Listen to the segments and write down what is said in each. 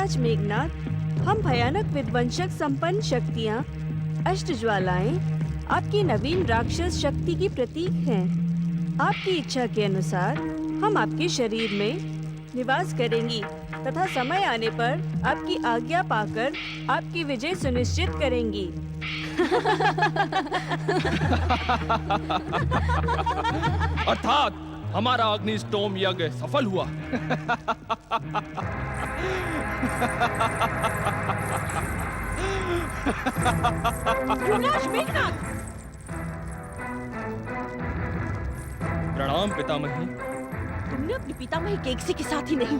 युवराज मेघनाथ, हम भयानक विध्वंसक संपन्न शक्तियाँ अष्टज्वालाएं आपकी नवीन राक्षस शक्ति की प्रतीक हैं। आपकी इच्छा के अनुसार हम आपके शरीर में निवास करेंगी तथा समय आने पर आपकी आज्ञा पाकर आपकी विजय सुनिश्चित करेंगी। अर्थात हमारा अग्निस्टोम यज्ञ सफल हुआ। युवराज मेघनाथ! प्रणाम पितामही। तुमने अपने पितामही केकसी के साथ ही नहीं,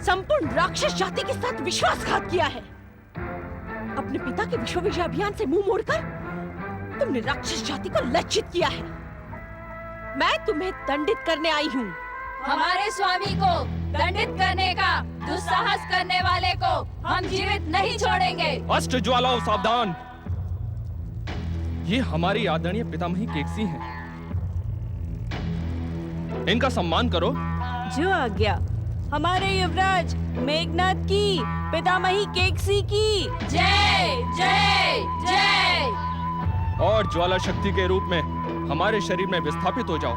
संपूर्ण राक्षस जाति के साथ विश्वासघात किया है। अपने पिता के विश्व विजय अभियान से मुंह मोड़कर तुमने राक्षस जाति को लज्जित किया है। मैं तुम्हें दंडित करने आई हूँ। हमारे स्वामी को दंडित करने का दुस्साहस करने वाले को हम जीवित नहीं छोड़ेंगे। अष्टज्वालाओं सावधान! ये हमारी आदरणीय पितामही केकसी हैं। इनका सम्मान करो। जो आज्ञा। हमारे युवराज मेघनाथ की, पितामही केकसी की जय जय जय। और ज्वाला शक्ति के रूप में हमारे शरीर में विस्थापित हो जाओ।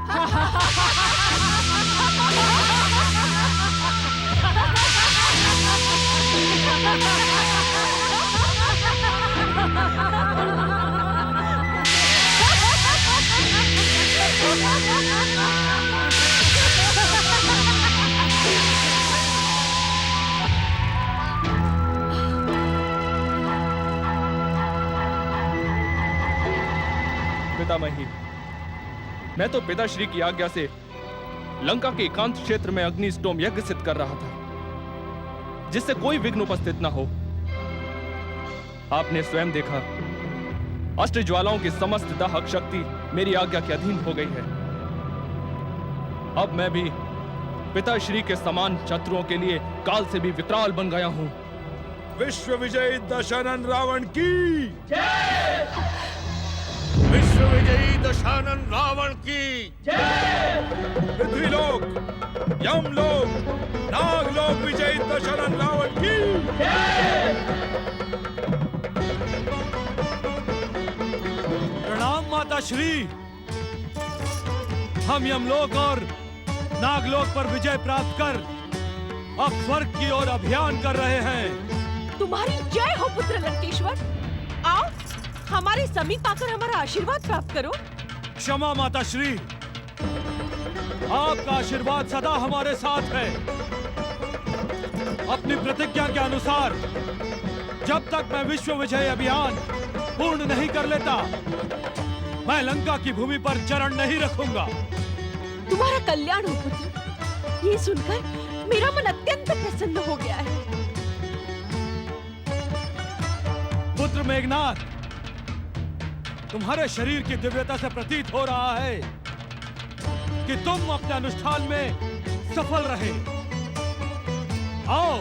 पितामही, मैं तो पिताश्री की आज्ञा से लंका के एकांत क्षेत्र में अग्निस्टोम यज्ञ सिद्ध कर रहा था, जिससे कोई विघ्न उपस्थित न हो। आपने स्वयं देखा, अष्टज्वालाओं की समस्त दाहक शक्ति मेरी आज्ञा के अधीन हो गई है। अब मैं भी पिताश्री के समान शत्रुओं के लिए काल से भी विकराल बन गया हूँ। विश्व विजयी दशानन रावण की जय! विश्व विजयी दशानन रावण की जय! पृथ्वीलोक, यमलोक, नागलोक विजयी दशानन रावण की जय! प्रणाम माता श्री। हम यमलोक और नागलोक पर विजय प्राप्त कर अब स्वर्ग की ओर अभियान कर रहे हैं। तुम्हारी जय हो पुत्र लंकेश्वर। आओ हमारे समीप आकर हमारा आशीर्वाद प्राप्त करो। क्षमा माता श्री, आपका आशीर्वाद सदा हमारे साथ है। अपनी प्रतिज्ञा के अनुसार जब तक मैं विश्व विजय अभियान पूर्ण नहीं कर लेता, मैं लंका की भूमि पर चरण नहीं रखूंगा। तुम्हारा कल्याण हो पुत्र। ये सुनकर मेरा मन अत्यंत प्रसन्न हो गया है। पुत्र मेघनाथ, तुम्हारे शरीर की दिव्यता से प्रतीत हो रहा है कि तुम अपने अनुष्ठान में सफल रहे। आओ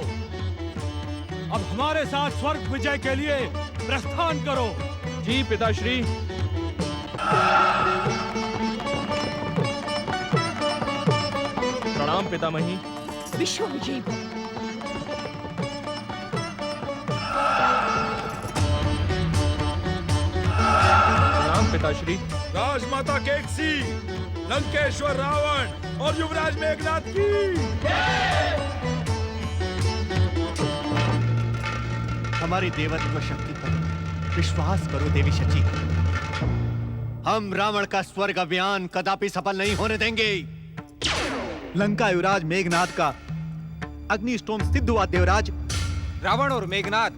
अब हमारे साथ स्वर्ग विजय के लिए प्रस्थान करो। जी पिताश्री। प्रणाम पितामही। विश्व विजयी भव। प्रणाम पिताश्री। राजमाता केकसी, लंकेश्वर रावण और युवराज मेघनाथ की जय! हमारी देवत्व शक्ति पर विश्वास करो देवी शची। हम रावण का स्वर्ग अभियान कदापि सफल नहीं होने देंगे। लंका युवराज मेघनाथ का अग्निस्टोम सिद्ध हुआ देवराज। रावण और मेघनाथ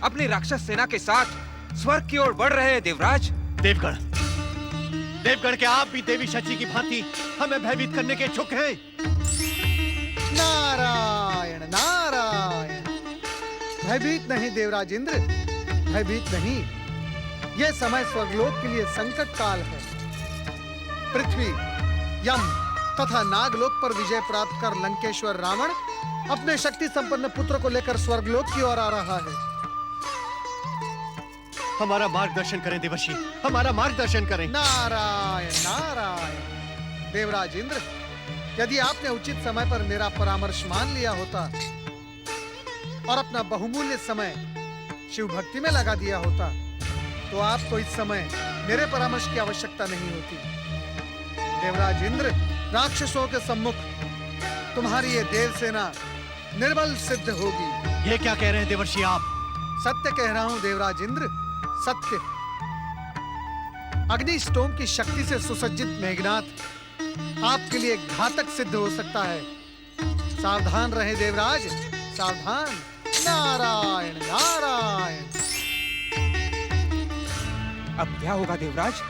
अपनी राक्षस सेना के साथ स्वर्ग की ओर बढ़ रहे हैं देवराज। देवगण, देवगण के आप भी देवी शची की भांति हमें भयभीत करने के इच्छुक हैं। नारायण नारायण। भयभीत नहीं देवराज इंद्र, भयभीत नहीं। यह समय स्वर्गलोक के लिए संकट काल है। पृथ्वी, यम तथा नागलोक पर विजय प्राप्त कर लंकेश्वर रावण अपने शक्ति संपन्न पुत्र को लेकर स्वर्गलोक की ओर आ रहा है। हमारा मार्गदर्शन करें देवर्षि, हमारा मार्गदर्शन करें। नारायण नारायण। देवराज इंद्र, यदि आपने उचित समय पर मेरा परामर्श मान लिया होता और अपना बहुमूल्य समय शिव भक्ति में लगा दिया होता तो आपको इस समय मेरे परामर्श की आवश्यकता नहीं होती। देवराज इंद्र, राक्षसों के सम्मुख तुम्हारी ये देव सेना निर्बल सिद्ध होगी। ये क्या कह रहे हैं देवर्षि आप? सत्य कह रहा हूं देवराज इंद्र, सत्य। अग्नि स्टोम की शक्ति से सुसज्जित मेघनाथ आपके लिए घातक सिद्ध हो सकता है। सावधान रहे देवराज, सावधान। नारायण नारायण। अब क्या होगा देवराज?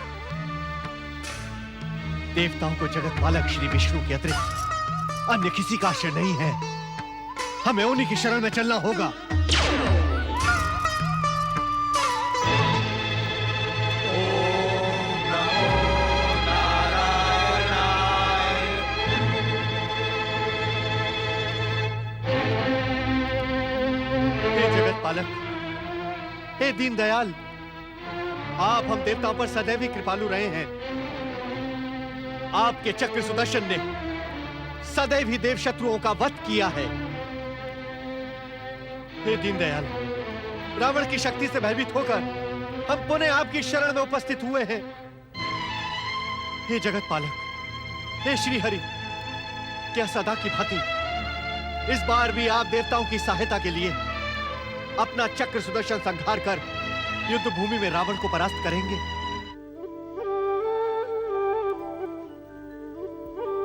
देवताओं को जगत पालक श्री विष्णु के अतिरिक्त अन्य किसी का आश्रय नहीं है। हमें उन्हीं की शरण में चलना होगा। पालक, हे दीनदयाल, आप हम देवताओं पर सदैव ही कृपालु रहे हैं। आपके चक्र सुदर्शन ने सदैव ही देव शत्रुओं का वध किया है। हे दीनदयाल, रावण की शक्ति से भयभीत होकर हम पुनः आपकी शरण में उपस्थित हुए हैं। हे जगत पालक, हे श्री हरि, क्या सदा की भांति इस बार भी आप देवताओं की सहायता के लिए अपना चक्र सुदर्शन संहार कर युद्ध भूमि में रावण को परास्त करेंगे?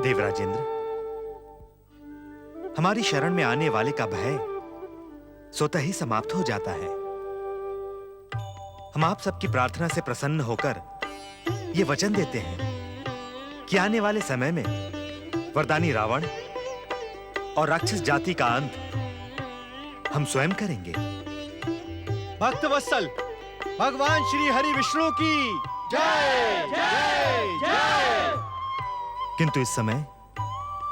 देवराजेंद्र, हमारी शरण में आने वाले का भय स्वतः ही समाप्त हो जाता है। हम आप सबकी प्रार्थना से प्रसन्न होकर ये वचन देते हैं कि आने वाले समय में वरदानी रावण और राक्षस जाति का अंत हम स्वयं करेंगे। भक्तवत्सल भगवान श्री हरि विष्णु की जय जय जय। किंतु इस समय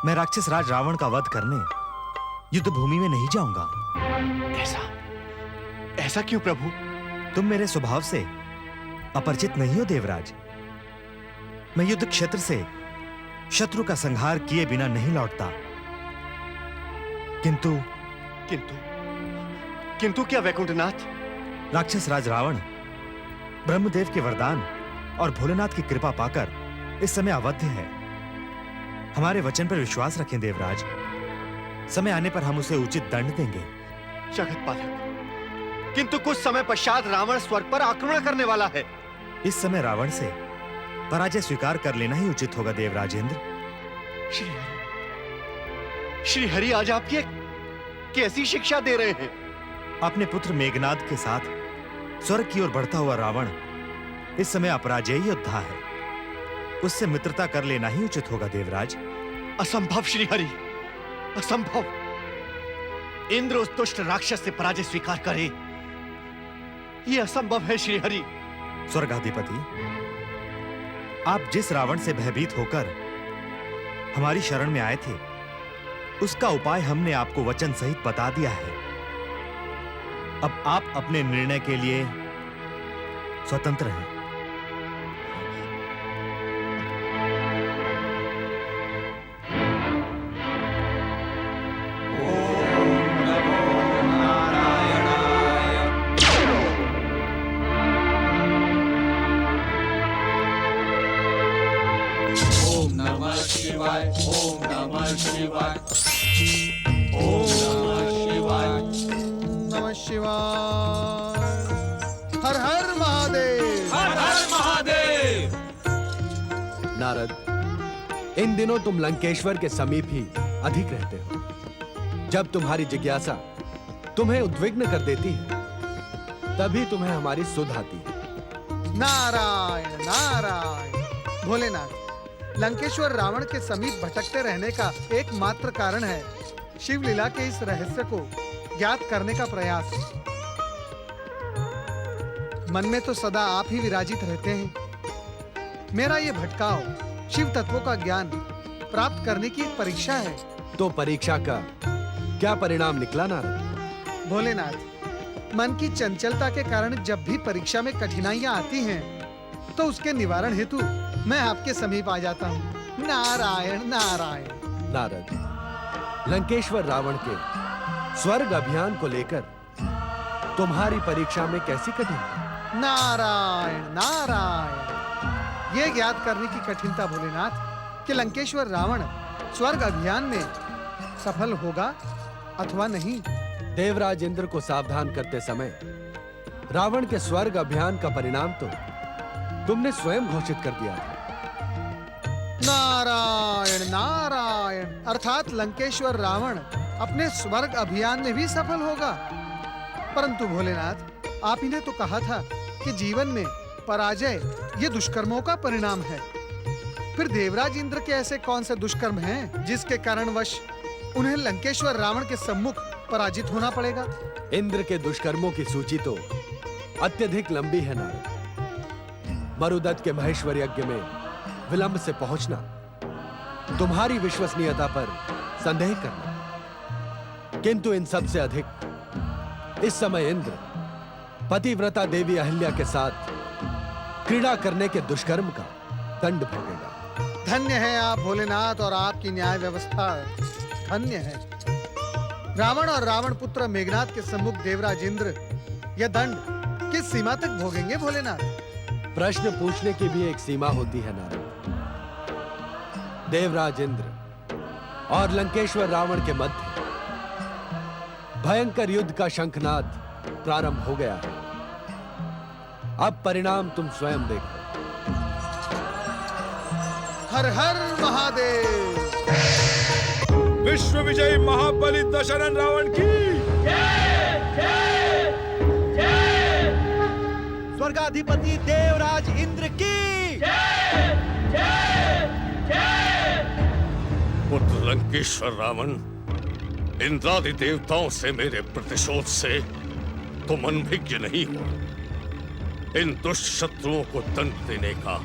मैं राक्षस राज रावण का वध करने युद्ध भूमि में नहीं जाऊंगा। ऐसा क्यों प्रभु? तुम मेरे स्वभाव से अपरिचित नहीं हो देवराज। मैं युद्ध क्षेत्र से शत्रु का संहार किए बिना नहीं लौटता। किंतु किंतु क्या वैकुंठनाथ? राक्षस राज रावण ब्रह्मदेव के वरदान और भोलेनाथ की कृपा पाकर इस समय अवध्य है। हमारे वचन पर विश्वास रखें देवराज। समय आने पर हम उसे उचित दंड देंगे। जगत पालक, किंतु कुछ समय पश्चात रावण स्वर्ग पर आक्रमण करने वाला है। इस समय रावण से पराजय स्वीकार कर लेना ही उचित होगा देवराजेंद्र। श्री हरि आज आपकी कैसी शिक्षा दे रहे हैं? अपने पुत्र मेघनाद के साथ स्वर्ग की ओर बढ़ता हुआ रावण इस समय अपराजयी योद्धा है। उससे मित्रता कर लेना ही उचित होगा देवराज। असंभव श्री हरि, असंभव। इंद्र उस दुष्ट राक्षस से पराजय स्वीकार करे, यह असंभव है श्री हरि। स्वर्गाधिपति, आप जिस रावण से भयभीत होकर हमारी शरण में आए थे, उसका उपाय हमने आपको वचन सहित बता दिया है। अब आप अपने निर्णय के लिए स्वतंत्र हैं। हर हर महादेव, हर हर महादेव। नारद, इन दिनों तुम लंकेश्वर के समीप ही अधिक रहते हो। जब तुम्हारी जिज्ञासा तुम्हें उद्विग्न कर देती है, तभी तुम्हें हमारी सुध आती है। नारायण नारायण। भोलेनाथ, लंकेश्वर रावण के समीप भटकते रहने का एकमात्र कारण है शिवलीला के इस रहस्य को ज्ञात करने का प्रयास। मन में तो सदा आप ही विराजित रहते हैं। मेरा ये भटकाव शिव तत्वों का ज्ञान प्राप्त करने की एक परीक्षा है। तो परीक्षा का क्या परिणाम निकला नारद? भोलेनाथ, मन की चंचलता के कारण जब भी परीक्षा में कठिनाइयां आती हैं, तो उसके निवारण हेतु मैं आपके समीप आ जाता हूँ। नारायण नारायण। नारद, लंकेश्वर रावण के स्वर्ग अभियान को लेकर तुम्हारी परीक्षा में कैसी कठिनाई? नारायण नारायण, ये ज्ञात करने की कठिनता भोलेनाथ कि लंकेश्वर रावण स्वर्ग अभियान में सफल होगा अथवा नहीं। देवराज इंद्र को सावधान करते समय रावण के स्वर्ग अभियान का परिणाम तो तुमने स्वयं घोषित कर दिया था। नारायण नारायण, अर्थात लंकेश्वर रावण अपने स्वर्ग अभियान में भी सफल होगा। परंतु भोलेनाथ, आप ही ने तो कहा था कि जीवन में पराजय ये दुष्कर्मों का परिणाम है। फिर देवराज इंद्र के ऐसे कौन से दुष्कर्म हैं जिसके कारणवश उन्हें लंकेश्वर रावण के सम्मुख पराजित होना पड़ेगा? इंद्र के दुष्कर्मों की सूची तो अत्यधिक लंबी है नारद। मरुदत्त के महेश्वर यज्ञ में विलंब से पहुंचना, तुम्हारी विश्वसनीयता पर संदेह करना, किंतु इन सब से अधिक इस समय इंद्र पतिव्रता देवी अहिल्या के साथ क्रीड़ा करने के दुष्कर्म का दंड भोगेगा। धन्य है आप भोलेनाथ और आपकी न्याय व्यवस्था धन्य है। रावण और रावण पुत्र मेघनाथ के सम्मुख देवराज इंद्र यह दंड किस सीमा तक भोगेंगे भोलेनाथ? प्रश्न पूछने की भी एक सीमा होती है नारद। देवराज इंद्र और लंकेश्वर रावण के मध्य भयंकर युद्ध का शंखनाद प्रारंभ हो गया है। अब परिणाम तुम स्वयं देखो। हर हर महादेव। विश्व विजयी महाबली दशरथ रावण की स्वर्गाधिपति देवराज इंद्र की पुत्र लंकेश्वर रावण, इंद्रादि देवताओं से मेरे प्रतिशोध से तुम अनभिज्ञ नहीं हो। इन दुष्ट शत्रुओं को दंड देने का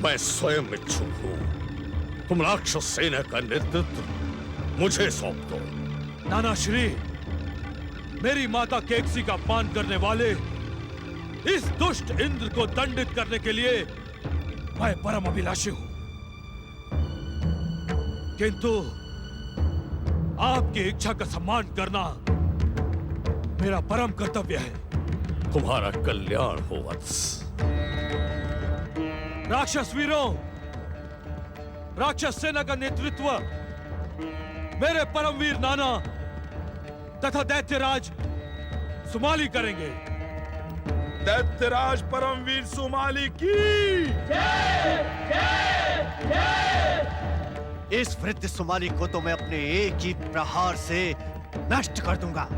मैं स्वयं इच्छुक हूं। तुम राक्षस सेना का नेतृत्व मुझे सौंप दो। नाना श्री, मेरी माता केकसी का अपमान करने वाले इस दुष्ट इंद्र को दंडित करने के लिए मैं परम अभिलाषी हूं, किंतु आपकी इच्छा का सम्मान करना मेरा परम कर्तव्य है। तुम्हारा कल्याण हो वत्स। राक्षस वीरों, राक्षस सेना का नेतृत्व मेरे परमवीर नाना तथा दैत्यराज सुमाली करेंगे। दैत्यराज परमवीर सुमाली की इस वृद्ध सुमाली को तो मैं अपने एक ही प्रहार से नष्ट कर दूंगा।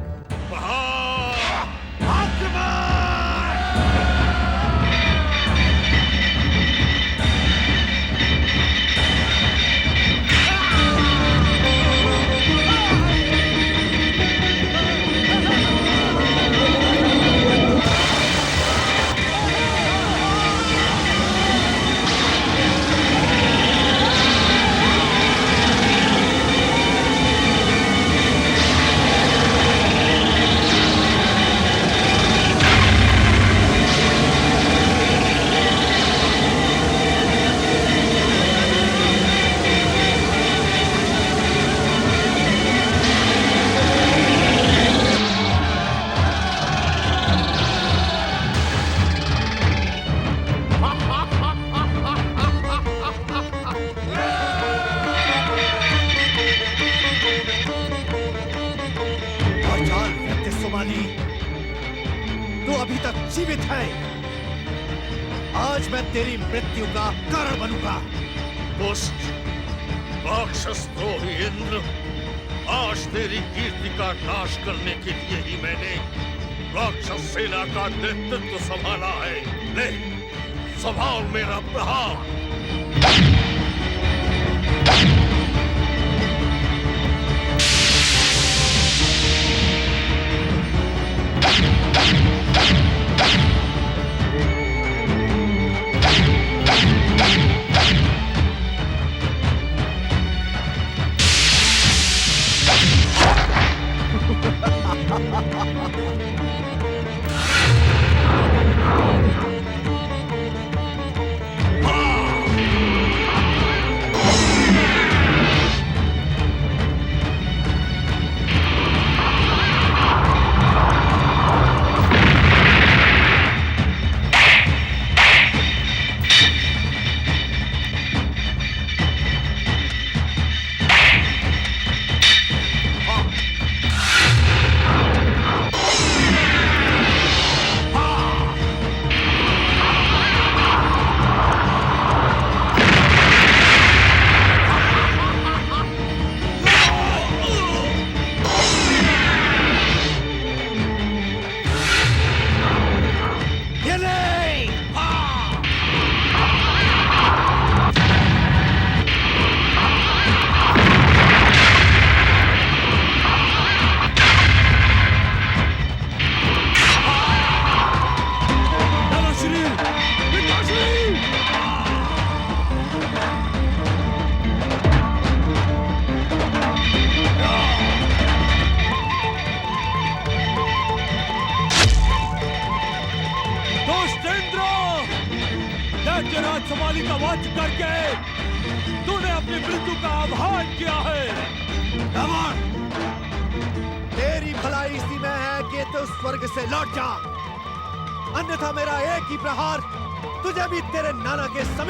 जीवित है। आज मैं तेरी मृत्यु का कारण बनूंगा। दुष्ट राक्षस द्रोही इंद्र, आज तेरी कीर्ति का नाश करने के लिए ही मैंने राक्षस सेना का नेतृत्व संभाला है। ले, संभाल मेरा प्रहार। राज्य राजसमाली का वध करके तूने अपनी मृत्यु का आह्वान किया है। रावण, तेरी भलाई इसी में है कि तू स्वर्ग से लौट जा, अन्यथा मेरा एक ही प्रहार तुझे भी तेरे नाना के समीप